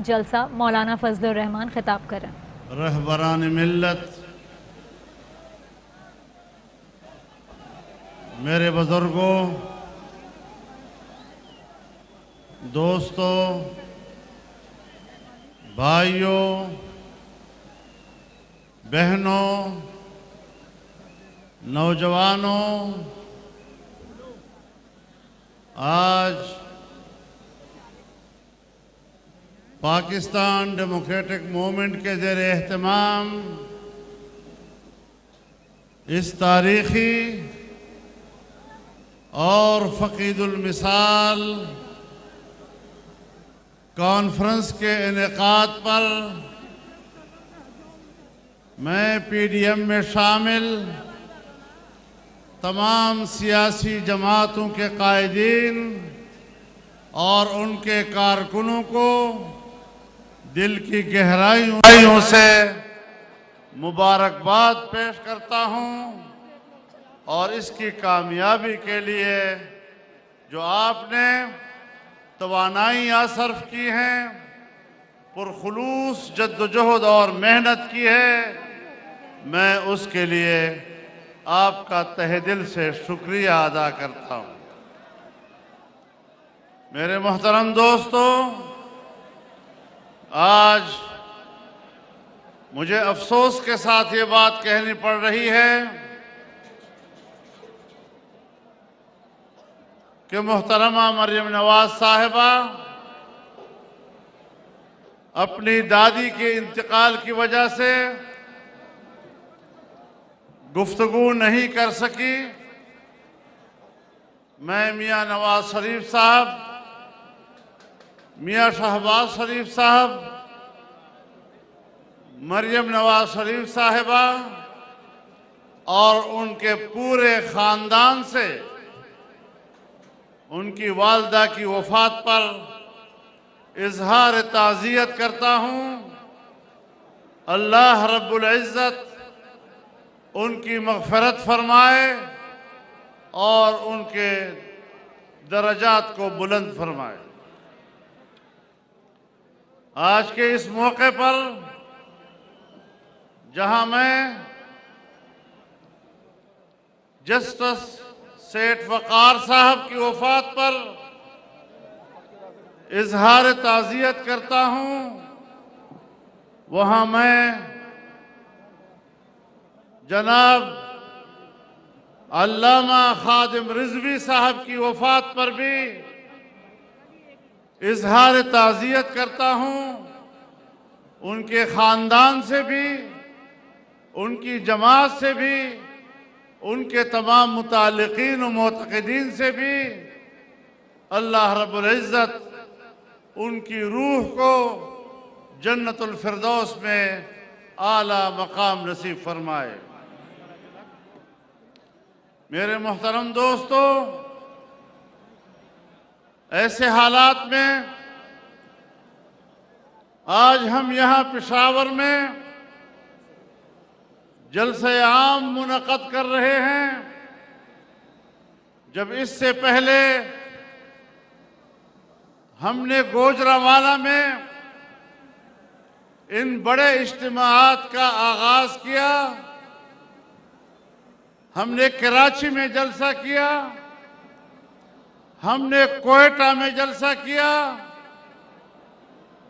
جلسہ مولانا فضل الرحمان خطاب کریں۔ رہبران ملت، میرے بزرگوں، دوستوں، بھائیوں، بہنوں، نوجوانوں، آج پاکستان ڈیموکریٹک موومنٹ کے زیر اہتمام اس تاریخی اور فقید المثال کانفرنس کے انعقاد پر میں پی ڈی ایم میں شامل تمام سیاسی جماعتوں کے قائدین اور ان کے کارکنوں کو دل کی گہرائیوں سے مبارکباد پیش کرتا ہوں، اور اس کی کامیابی کے لیے جو آپ نے توانائیاں صرف کی ہیں، پرخلوص جد و جہد اور محنت کی ہے، میں اس کے لیے آپ کا تہ دل سے شکریہ ادا کرتا ہوں۔ میرے محترم دوستوں، آج مجھے افسوس کے ساتھ یہ بات کہنی پڑ رہی ہے کہ محترمہ مریم نواز صاحبہ اپنی دادی کے انتقال کی وجہ سے گفتگو نہیں کر سکی۔ میں میاں نواز شریف صاحب، میاں شہباز شریف صاحب، مریم نواز شریف صاحبہ اور ان کے پورے خاندان سے ان کی والدہ کی وفات پر اظہار تعزیت کرتا ہوں۔ اللہ رب العزت ان کی مغفرت فرمائے اور ان کے درجات کو بلند فرمائے۔ آج کے اس موقع پر جہاں میں جسٹس سیٹھ وقار صاحب کی وفات پر اظہار تعزیت کرتا ہوں، وہاں میں جناب علامہ خادم رضوی صاحب کی وفات پر بھی اظہار تعزیت کرتا ہوں۔ ان کے خاندان سے بھی، ان کی جماعت سے بھی، ان کے تمام متعلقین و معتقدین سے بھی اللہ رب العزت ان کی روح کو جنت الفردوس میں اعلیٰ مقام نصیب فرمائے۔ میرے محترم دوستو، ایسے حالات میں آج ہم یہاں پشاور میں جلسہ عام منعقد کر رہے ہیں، جب اس سے پہلے ہم نے گوجرانوالہ میں ان بڑے اجتماعات کا آغاز کیا، ہم نے کراچی میں جلسہ کیا، ہم نے کوئٹہ میں جلسہ کیا،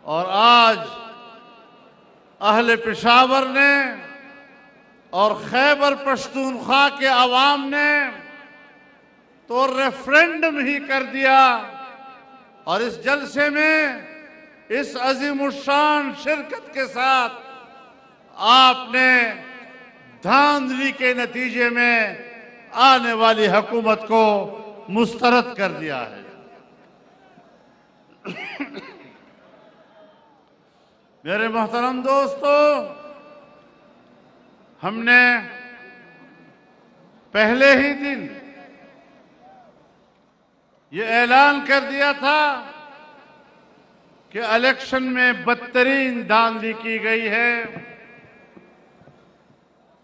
اور آج اہل پشاور نے اور خیبر پختونخوا کے عوام نے تو ریفرینڈم ہی کر دیا، اور اس جلسے میں اس عظیم الشان شرکت کے ساتھ آپ نے دھاندلی کے نتیجے میں آنے والی حکومت کو مسترد کر دیا ہے۔ میرے محترم دوستو، ہم نے پہلے ہی دن یہ اعلان کر دیا تھا کہ الیکشن میں بدترین دھاندلی کی گئی ہے۔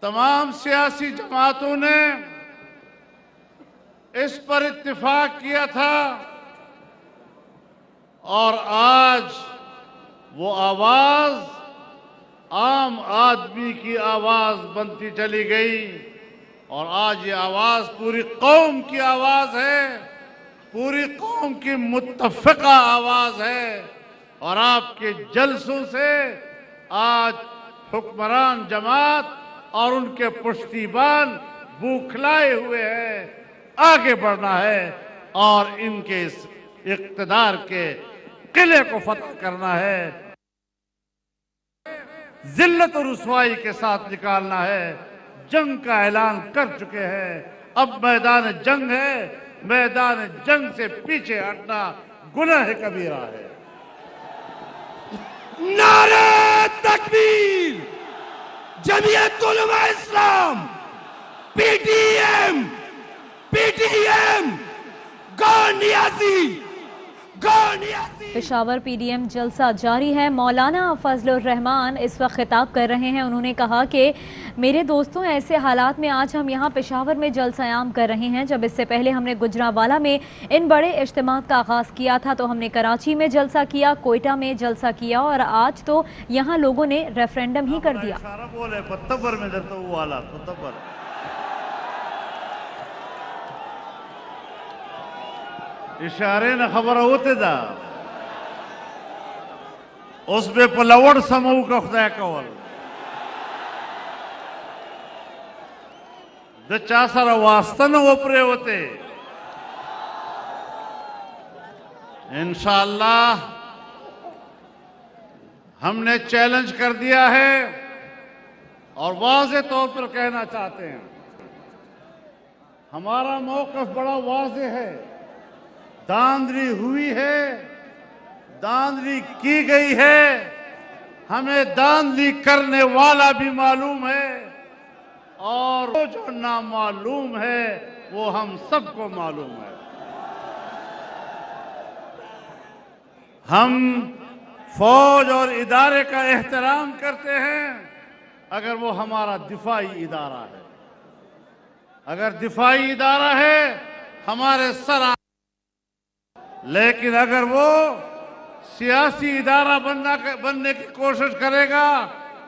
تمام سیاسی جماعتوں نے اس پر اتفاق کیا تھا، اور آج وہ آواز عام آدمی کی آواز بنتی چلی گئی اور آج یہ آواز پوری قوم کی آواز ہے، پوری قوم کی متفقہ آواز ہے، اور آپ کے جلسوں سے آج حکمران جماعت اور ان کے پشتیبان بوکھلائے ہوئے ہیں۔ آگے بڑھنا ہے اور ان کے اس اقتدار کے قلعے کو فتح کرنا ہے، ذلت و رسوائی کے ساتھ نکالنا ہے۔ جنگ کا اعلان کر چکے ہیں، اب میدان جنگ ہے، میدان جنگ سے پیچھے ہٹنا گناہ کبیرہ ہے۔ نعرہ تکبیر! جمعیت Ulema Islam, P T M, گو نیازی! پشاور پی ڈی ایم جلسہ جاری ہے۔ مولانا فضل الرحمان اس وقت خطاب کر رہے ہیں۔ انہوں نے کہا کہ میرے دوستوں، ایسے حالات میں آج ہم یہاں پشاور میں جلسہ عام کر رہے ہیں۔ جب اس سے پہلے ہم نے گجرانوالہ میں ان بڑے اجتماعات کا آغاز کیا تھا تو ہم نے کراچی میں جلسہ کیا، کوئٹہ میں جلسہ کیا، اور آج تو یہاں لوگوں نے ریفرینڈم ہی کر دیا۔ اشارے نہ خبر ہوتے دا اس بے پلوڑ سمو کا خدا کول دا چاسر واسطن وپرے ہوتے۔ انشاءاللہ ہم نے چیلنج کر دیا ہے اور واضح طور پر کہنا چاہتے ہیں، ہمارا موقف بڑا واضح ہے۔ داندلی ہوئی ہے، داندلی کی گئی ہے، ہمیں داندلی کرنے والا بھی معلوم ہے اور وہ جو نامعلوم ہے وہ ہم سب کو معلوم ہے۔ ہم فوج اور ادارے کا احترام کرتے ہیں اگر وہ ہمارا دفاعی ادارہ ہے، اگر دفاعی ادارہ ہے ہمارے سر، لیکن اگر وہ سیاسی ادارہ بننے کی کوشش کرے گا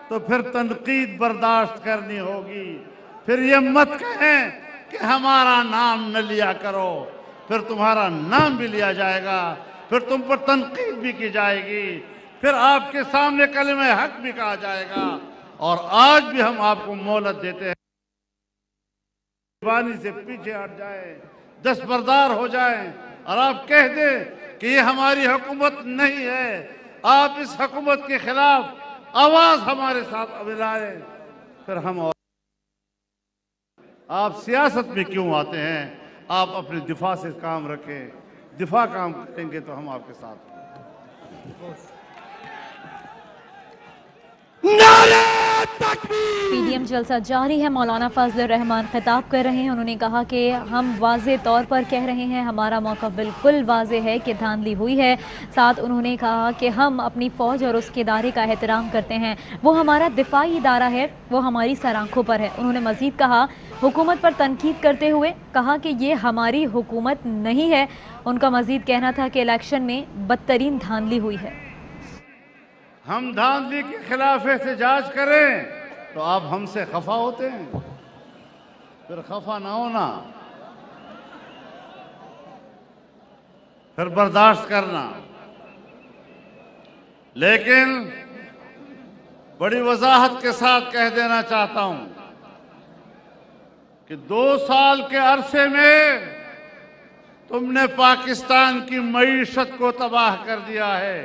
تو پھر تنقید برداشت کرنی ہوگی۔ پھر یہ مت کہیں کہ ہمارا نام نہ لیا کرو، پھر تمہارا نام بھی لیا جائے گا، پھر تم پر تنقید بھی کی جائے گی، پھر آپ کے سامنے کلمہ حق بھی کہا جائے گا۔ اور آج بھی ہم آپ کو مہلت دیتے ہیں، زبانی سے پیچھے ہٹ جائیں، دستبردار ہو جائیں اور آپ کہہ دیں کہ یہ ہماری حکومت نہیں ہے، آپ اس حکومت کے خلاف آواز ہمارے ساتھ ملائیں، پھر ہم آپ سیاست میں کیوں آتے ہیں؟ آپ اپنے دفاع سے کام رکھیں، دفاع کام کریں گے تو ہم آپ کے ساتھ ہیں۔ نعرہ تکبیر! پی ڈی ایم جلسہ جاری ہے۔ مولانا فضل الرحمان خطاب کر رہے ہیں۔ انہوں نے کہا کہ ہم واضح طور پر کہہ رہے ہیں، ہمارا موقف بالکل واضح ہے کہ دھاندلی ہوئی ہے۔ ساتھ انہوں نے کہا کہ ہم اپنی فوج اور اس کے ادارے کا احترام کرتے ہیں، وہ ہمارا دفاعی ادارہ ہے، وہ ہماری سر آنکھوں پر ہے۔ انہوں نے مزید کہا، حکومت پر تنقید کرتے ہوئے کہا کہ یہ ہماری حکومت نہیں ہے۔ ان کا مزید کہنا تھا کہ الیکشن میں بدترین دھاندلی ہوئی ہے۔ ہم دھاندلی کے خلاف احتجاج کریں تو آپ ہم سے خفا ہوتے ہیں، پھر خفا نہ ہونا، پھر برداشت کرنا۔ لیکن بڑی وضاحت کے ساتھ کہہ دینا چاہتا ہوں کہ 2 سال کے عرصے میں تم نے پاکستان کی معیشت کو تباہ کر دیا ہے،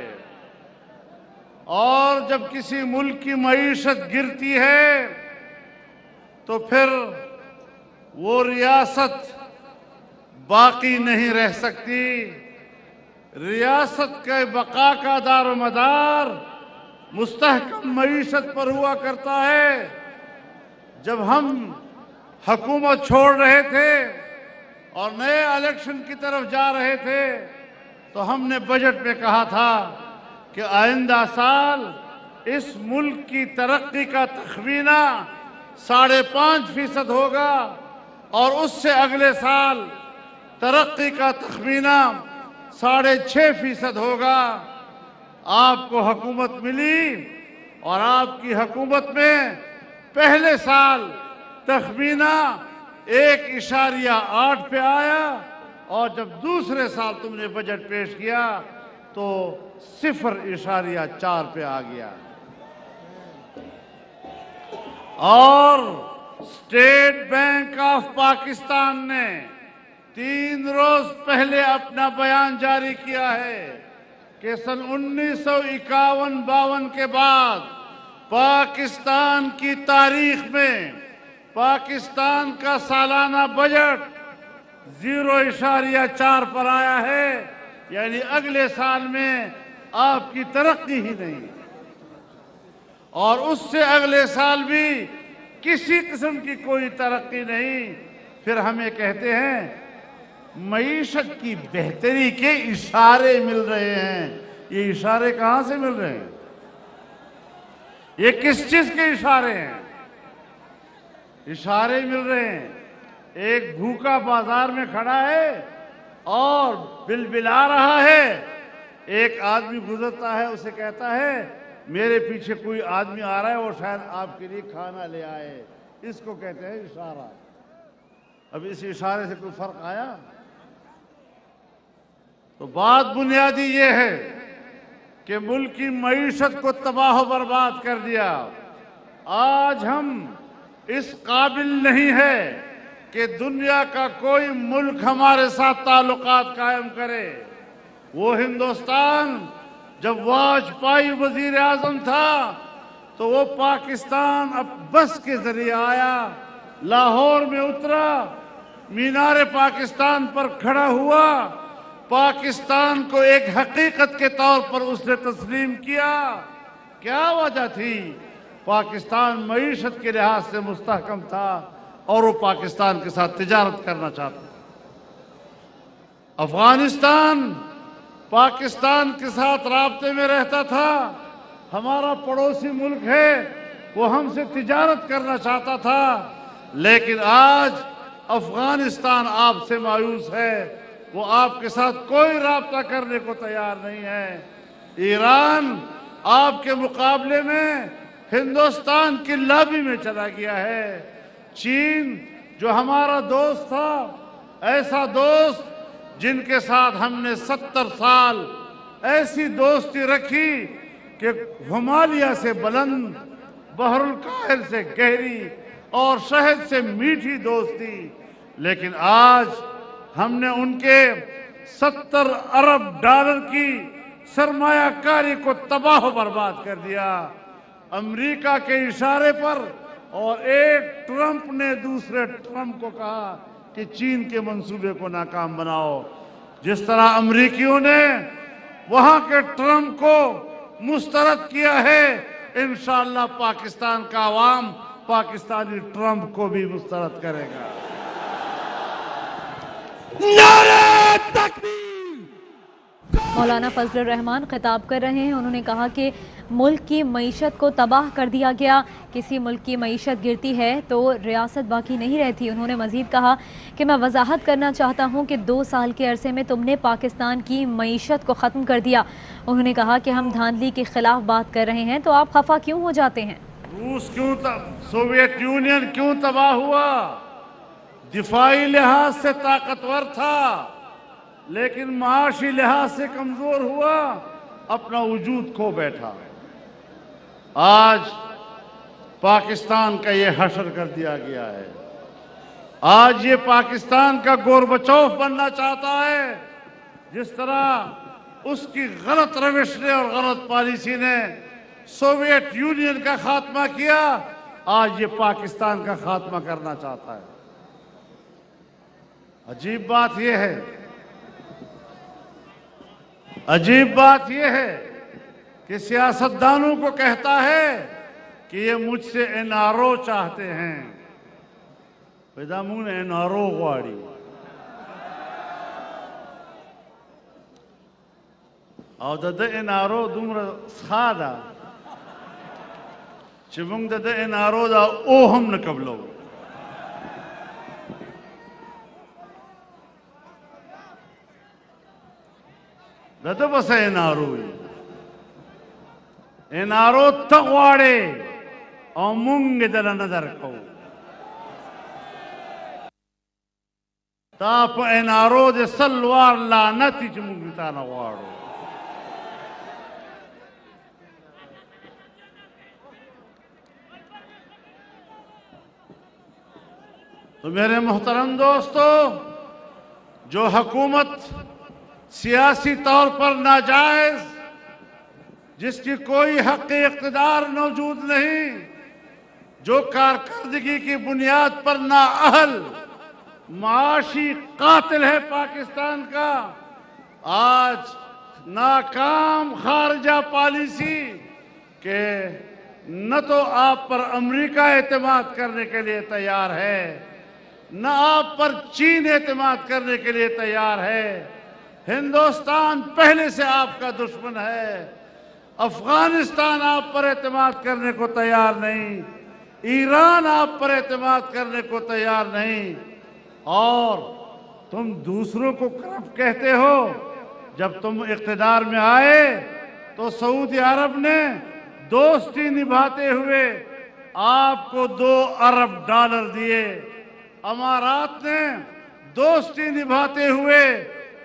اور جب کسی ملک کی معیشت گرتی ہے تو پھر وہ ریاست باقی نہیں رہ سکتی۔ ریاست کے بقا کا دار و مدار مستحکم معیشت پر ہوا کرتا ہے۔ جب ہم حکومت چھوڑ رہے تھے اور نئے الیکشن کی طرف جا رہے تھے تو ہم نے بجٹ میں کہا تھا کہ آئندہ سال اس ملک کی ترقی کا تخمینہ 5.5% ہوگا اور اس سے اگلے سال ترقی کا تخمینہ 6.5% ہوگا۔ آپ کو حکومت ملی اور آپ کی حکومت میں پہلے سال تخمینہ 1.8 پہ آیا اور جب دوسرے سال تم نے بجٹ پیش کیا تو 0.4 پہ آ گیا. اور اسٹیٹ بینک آف پاکستان نے 3 روز پہلے اپنا بیان جاری کیا ہے کہ سن 1951-52 کے بعد پاکستان کی تاریخ میں پاکستان کا سالانہ بجٹ 0.4 پر آیا ہے. یعنی اگلے سال میں آپ کی ترقی ہی نہیں اور اس سے اگلے سال بھی کسی قسم کی کوئی ترقی نہیں. پھر ہمیں کہتے ہیں معیشت کی بہتری کے اشارے مل رہے ہیں. یہ اشارے کہاں سے مل رہے ہیں؟ یہ کس چیز کے اشارے ہیں؟ اشارے مل رہے ہیں. ایک بھوکا بازار میں کھڑا ہے اور بلبلا رہا ہے. ایک آدمی گزرتا ہے، اسے کہتا ہے میرے پیچھے کوئی آدمی آ رہا ہے اور شاید آپ کے لیے کھانا لے آئے. اس کو کہتے ہیں اشارہ. اب اس اشارے سے کوئی فرق آیا؟ تو بات بنیادی یہ ہے کہ ملک کی معیشت کو تباہ و برباد کر دیا. آج ہم اس قابل نہیں ہے کہ دنیا کا کوئی ملک ہمارے ساتھ تعلقات قائم کرے. وہ ہندوستان جب واجپئی وزیر اعظم تھا تو وہ پاکستان اب بس کے ذریعے آیا، لاہور میں اترا، مینار پاکستان پر کھڑا ہوا، پاکستان کو ایک حقیقت کے طور پر اس نے تسلیم کیا. کیا وجہ تھی؟ پاکستان معیشت کے لحاظ سے مستحکم تھا اور وہ پاکستان کے ساتھ تجارت کرنا چاہتا تھا. افغانستان پاکستان کے ساتھ رابطے میں رہتا تھا، ہمارا پڑوسی ملک ہے، وہ ہم سے تجارت کرنا چاہتا تھا. لیکن آج افغانستان آپ سے مایوس ہے، وہ آپ کے ساتھ کوئی رابطہ کرنے کو تیار نہیں ہے. ایران آپ کے مقابلے میں ہندوستان کی لابی میں چلا گیا ہے. چین جو ہمارا دوست تھا، ایسا دوست جن کے ساتھ ہم نے 70 سال ایسی دوستی رکھی کہ ہمالیہ سے بلند، بحر الکاہل سے گہری اور شہد سے میٹھی دوستی. لیکن آج ہم نے ان کے 70 ارب ڈالر کی سرمایہ کاری کو تباہ و برباد کر دیا امریکہ کے اشارے پر. اور ایک ٹرمپ نے دوسرے ٹرمپ کو کہا کہ چین کے منصوبے کو ناکام بناؤ. جس طرح امریکیوں نے وہاں کے ٹرمپ کو مسترد کیا ہے، انشاءاللہ پاکستان کا عوام پاکستانی ٹرمپ کو بھی مسترد کرے گا. نعرہ تکبیر! مولانا فضل الرحمان خطاب کر رہے ہیں. انہوں نے کہا کہ ملک کی معیشت کو تباہ کر دیا گیا. کسی ملک کی معیشت گرتی ہے تو ریاست باقی نہیں رہتی. انہوں نے مزید کہا کہ میں وضاحت کرنا چاہتا ہوں کہ 2 سال کے عرصے میں تم نے پاکستان کی معیشت کو ختم کر دیا. انہوں نے کہا کہ ہم دھاندلی کے خلاف بات کر رہے ہیں تو آپ خفا کیوں ہو جاتے ہیں؟ روس کیوں سوویت یونین کیوں تباہ ہوا؟ دفاعی لحاظ سے طاقتور تھا لیکن معاشی لحاظ سے کمزور ہوا، اپنا وجود کھو بیٹھا. آج پاکستان کا یہ حشر کر دیا گیا ہے. آج یہ پاکستان کا گوربچوف بننا چاہتا ہے. جس طرح اس کی غلط روش نے اور غلط پالیسی نے سوویت یونین کا خاتمہ کیا، آج یہ پاکستان کا خاتمہ کرنا چاہتا ہے. عجیب بات یہ ہے کہ سیاستدانوں کو کہتا ہے کہ یہ مجھ سے این آر او چاہتے ہیں. پیدامون این آر او غواړي او د این آر او دومره ښه ده چې موږ د این آر او دا او هم نه قبلو. د بس این آر او انارو تغواړي او مونږ دل نظر کو تا په انارو د سلوار لعنت چې مونږ تا نه غواړو. تو میرے محترم دوستو، جو حکومت سیاسی طور پر ناجائز، جس کی کوئی حق اقتدار موجود نہیں، جو کارکردگی کی بنیاد پر نااہل معاشی قاتل ہے پاکستان کا، آج ناکام خارجہ پالیسی کہ نہ تو آپ پر امریکہ اعتماد کرنے کے لیے تیار ہے، نہ آپ پر چین اعتماد کرنے کے لیے تیار ہے. ہندوستان پہلے سے آپ کا دشمن ہے. افغانستان آپ پر اعتماد کرنے کو تیار نہیں، ایران آپ پر اعتماد کرنے کو تیار نہیں، اور تم دوسروں کو کرپٹ کہتے ہو. جب تم اقتدار میں آئے تو سعودی عرب نے دوستی نبھاتے ہوئے آپ کو $2 ارب دیے. امارات نے دوستی نبھاتے ہوئے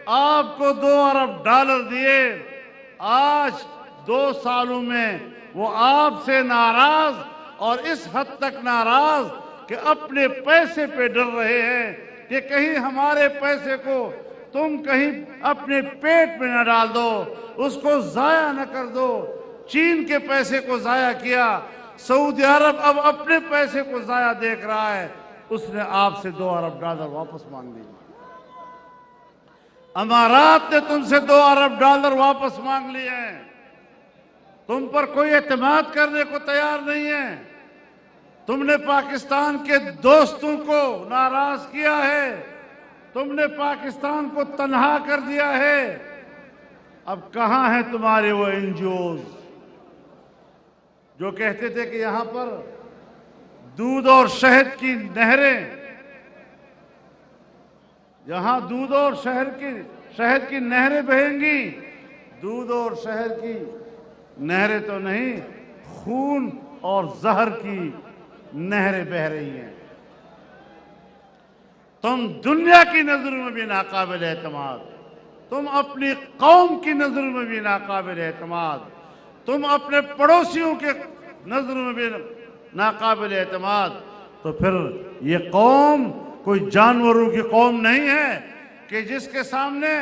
آپ کو $2 ارب دیے. آج 2 سالوں میں وہ آپ سے ناراض، اور اس حد تک ناراض کہ اپنے پیسے پہ ڈر رہے ہیں کہ کہیں ہمارے پیسے کو تم کہیں اپنے پیٹ میں نہ ڈال دو، اس کو ضائع نہ کر دو. چین کے پیسے کو ضائع کیا، سعودی عرب اب اپنے پیسے کو ضائع دیکھ رہا ہے. اس نے آپ سے $2 ارب واپس مانگ لی. امارات نے تم سے $2 ارب واپس مانگ لیے ہیں. تم پر کوئی اعتماد کرنے کو تیار نہیں ہے. تم نے پاکستان کے دوستوں کو ناراض کیا ہے. تم نے پاکستان کو تنہا کر دیا ہے. اب کہاں ہیں تمہارے وہ NGOs جو کہتے تھے کہ یہاں پر دودھ اور شہد کی نہریں، یہاں دودھ اور شہد کی نہریں بہیں گی. دودھ اور شہد کی نہریں تو نہیں، خون اور زہر کی نہریں بہ رہی ہیں. تم دنیا کی نظروں میں بھی ناقابل اعتماد، تم اپنی قوم کی نظروں میں بھی ناقابل اعتماد، تم اپنے پڑوسیوں کے نظروں میں بھی ناقابل اعتماد. تو پھر یہ قوم کوئی جانوروں کی قوم نہیں ہے کہ جس کے سامنے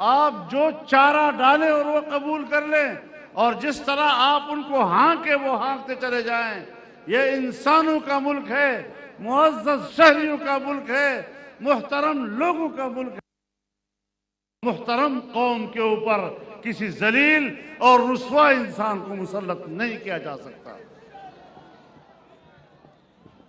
آپ جو چارہ ڈالیں اور وہ قبول کر لیں، اور جس طرح آپ ان کو ہانکیں وہ ہانکتے چلے جائیں. یہ انسانوں کا ملک ہے، معزز شہریوں کا ملک ہے، محترم لوگوں کا ملک ہے. محترم قوم کے اوپر کسی ذلیل اور رسوا انسان کو مسلط نہیں کیا جا سکتا.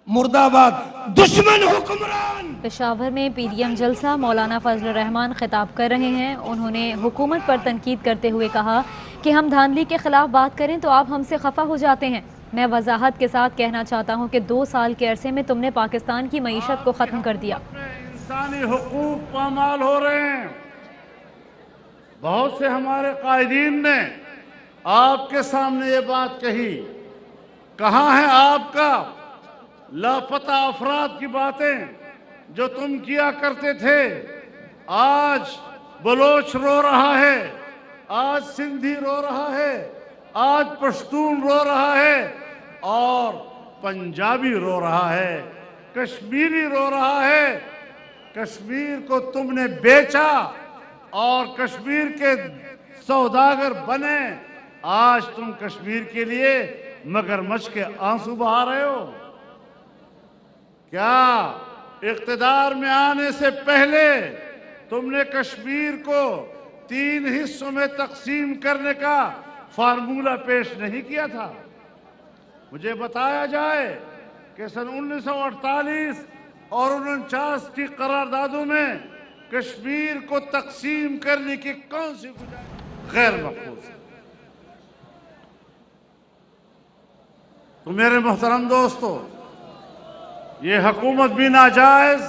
مرد آباد دشمن حکمران. پشاور میں PDM جلسہ مولانا فضل الرحمان خطاب کر رہے ہیں. انہوں نے حکومت پر تنقید کرتے ہوئے کہا کہ ہم دھاندلی کے خلاف بات کریں تو آپ ہم سے خفا ہو جاتے ہیں. میں وضاحت کے ساتھ کہنا چاہتا ہوں کہ 2 سال کے عرصے میں تم نے پاکستان کی معیشت کو ختم کر دیا. انسانی حقوق پامال ہو رہے ہیں. بہت سے ہمارے قائدین نے آپ کے سامنے یہ بات کہی. کہاں ہے آپ کا لاپتہ افراد کی باتیں جو تم کیا کرتے تھے؟ آج بلوچ رو رہا ہے، آج سندھی رو رہا ہے، آج پشتون رو رہا ہے، اور پنجابی رو رہا ہے، کشمیری رو رہا ہے. کشمیر کو تم نے بیچا اور کشمیر کے سوداگر بنے. آج تم کشمیر کے لیے مگرمچھ کے آنسو بہا رہے ہو. کیا اقتدار میں آنے سے پہلے تم نے کشمیر کو 3 حصوں میں تقسیم کرنے کا فارمولہ پیش نہیں کیا تھا؟ مجھے بتایا جائے کہ سن 1948 اور 49 کی قراردادوں میں کشمیر کو تقسیم کرنے کی کون سی گنجائش غیر مقبول ہے؟ تو میرے محترم دوستو، یہ حکومت بھی ناجائز،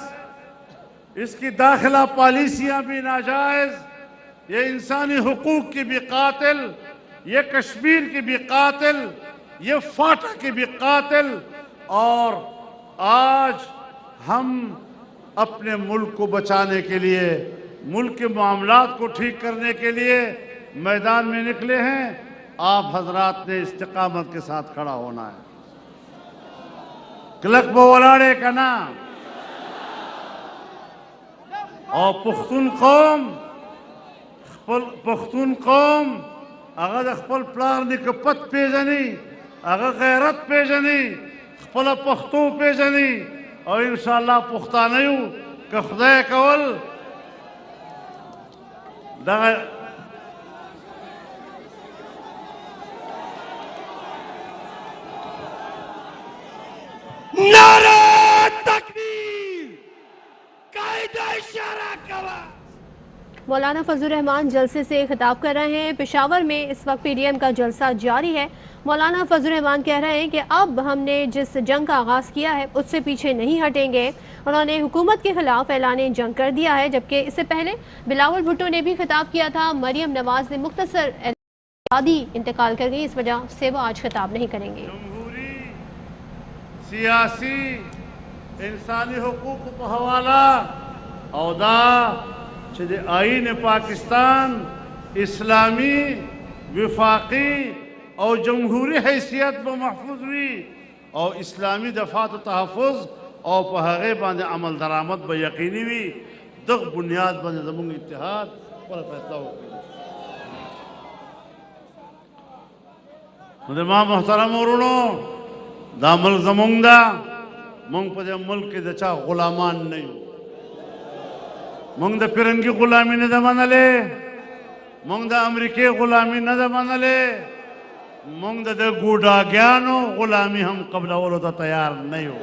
اس کی داخلہ پالیسیاں بھی ناجائز، یہ انسانی حقوق کی بھی قاتل، یہ کشمیر کے بھی قاتل، یہ فاٹا کے بھی قاتل، اور آج ہم اپنے ملک کو بچانے کے لیے، ملک کے معاملات کو ٹھیک کرنے کے لیے میدان میں نکلے ہیں۔ آپ حضرات نے استقامت کے ساتھ کھڑا ہونا ہے۔ کلک بولاڑے کا نام اور پختون قوم اگر خپل پلار نکپت پیژني، اگر غیرت پیژني، خپل پختو پیژني، او انشاءاللہ پختانیو که خدای کول دغه نعرہ تکبیر، قاعدہ اشارہ کوا۔ مولانا فضل الرحمان جلسے سے خطاب کر رہے ہیں۔ پشاور میں اس وقت پی ڈی ایم کا جلسہ جاری ہے۔ مولانا فضل الرحمان کہہ رہے ہیں کہ اب ہم نے جس جنگ کا آغاز کیا ہے اس سے پیچھے نہیں ہٹیں گے۔ انہوں نے حکومت کے خلاف اعلان جنگ کر دیا ہے، جبکہ اس سے پہلے بلاول بھٹو نے بھی خطاب کیا تھا۔ مریم نواز نے مختصر اعلان انتقال کر گئی، اس وجہ سے وہ آج خطاب نہیں کریں گے۔ جمہوری، سیاسی، انسانی حقوق کو حوالہ اودا چھے آئین پاکستان اسلامی وفاقی اور جمہوری حیثیت میں محفوظ ہوئی اور اسلامی دفاع و تحفظ اور پہاگے باندے عمل درآمد با یقینی ہوئی دغ بنیاد باندے زمون اتحاد پر فیصلہ ہو گئی۔ مدرمان محترم ورونو دا ملک زمون دا مونگ پا دے ملک کے دچا غلامان نہیں ہو، مونگ دا پرنگی غلامی نہ دا منلے، مونگ دا امریکی غلامی نہ دا منلے، مونگ دا گوڑا گیانو غلامی ہم قبل اولو دا تیار نہیں ہو۔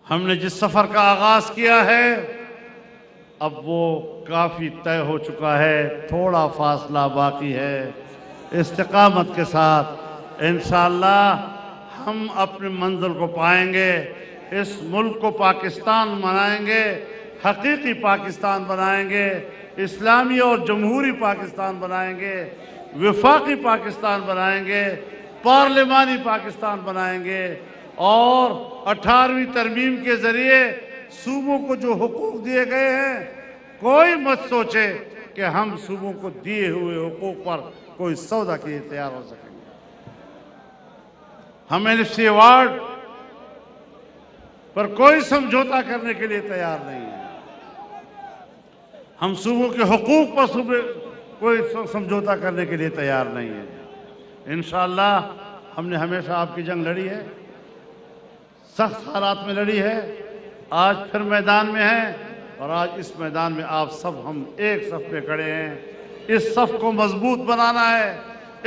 ہم نے جس سفر کا آغاز کیا ہے اب وہ کافی طے ہو چکا ہے، تھوڑا فاصلہ باقی ہے۔ استقامت کے ساتھ انشاءاللہ ہم اپنے منزل کو پائیں گے، اس ملک کو پاکستان بنائیں گے، حقیقی پاکستان بنائیں گے، اسلامی اور جمہوری پاکستان بنائیں گے، وفاقی پاکستان بنائیں گے، پارلیمانی پاکستان بنائیں گے، اور 18ویں ترمیم کے ذریعے صوبوں کو جو حقوق دیے گئے ہیں کوئی مت سوچے کہ ہم صوبوں کو دیے ہوئے حقوق پر کوئی سودا کے لیے تیار ہو سکیں گے۔ ہم NFC ایوارڈ پر کوئی سمجھوتا کرنے کے لیے تیار نہیں ہیں۔ ہم صوبوں کے حقوق پر کوئی سمجھوتا کرنے کے لیے تیار نہیں ہیں۔ انشاءاللہ ہم نے ہمیشہ آپ کی جنگ لڑی ہے، سخت حالات میں لڑی ہے، آج پھر میدان میں ہیں، اور آج اس میدان میں آپ سب ہم ایک صف پہ کھڑے ہیں۔ اس صف کو مضبوط بنانا ہے،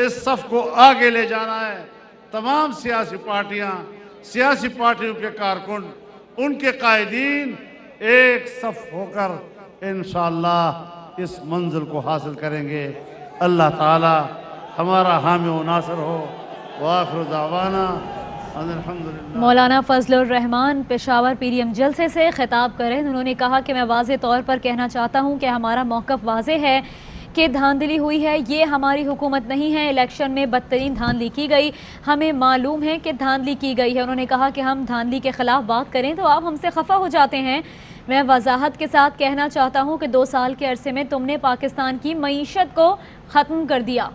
اس صف کو آگے لے جانا ہے۔ تمام سیاسی پارٹیاں، سیاسی پارٹیوں کے کارکن، ان کے قائدین ایک صف ہو کر انشاءاللہ اس منزل کو حاصل کریں گے۔ اللہ تعالی ہمارا حامی و ناصر ہو۔ وآخر دعوانا مولانا فضل الرحمان پشاور پی ڈی ایم جلسے سے خطاب کریں۔ انہوں نے کہا کہ میں واضح طور پر کہنا چاہتا ہوں کہ ہمارا موقف واضح ہے کہ دھاندلی ہوئی ہے، یہ ہماری حکومت نہیں ہے۔ الیکشن میں بدترین دھاندلی کی گئی، ہمیں معلوم ہے کہ دھاندلی کی گئی ہے۔ انہوں نے کہا کہ ہم دھاندلی کے خلاف بات کریں تو آپ ہم سے خفا ہو جاتے ہیں۔ میں وضاحت کے ساتھ کہنا چاہتا ہوں کہ 2 سال کے عرصے میں تم نے پاکستان کی معیشت کو ختم کر دیا۔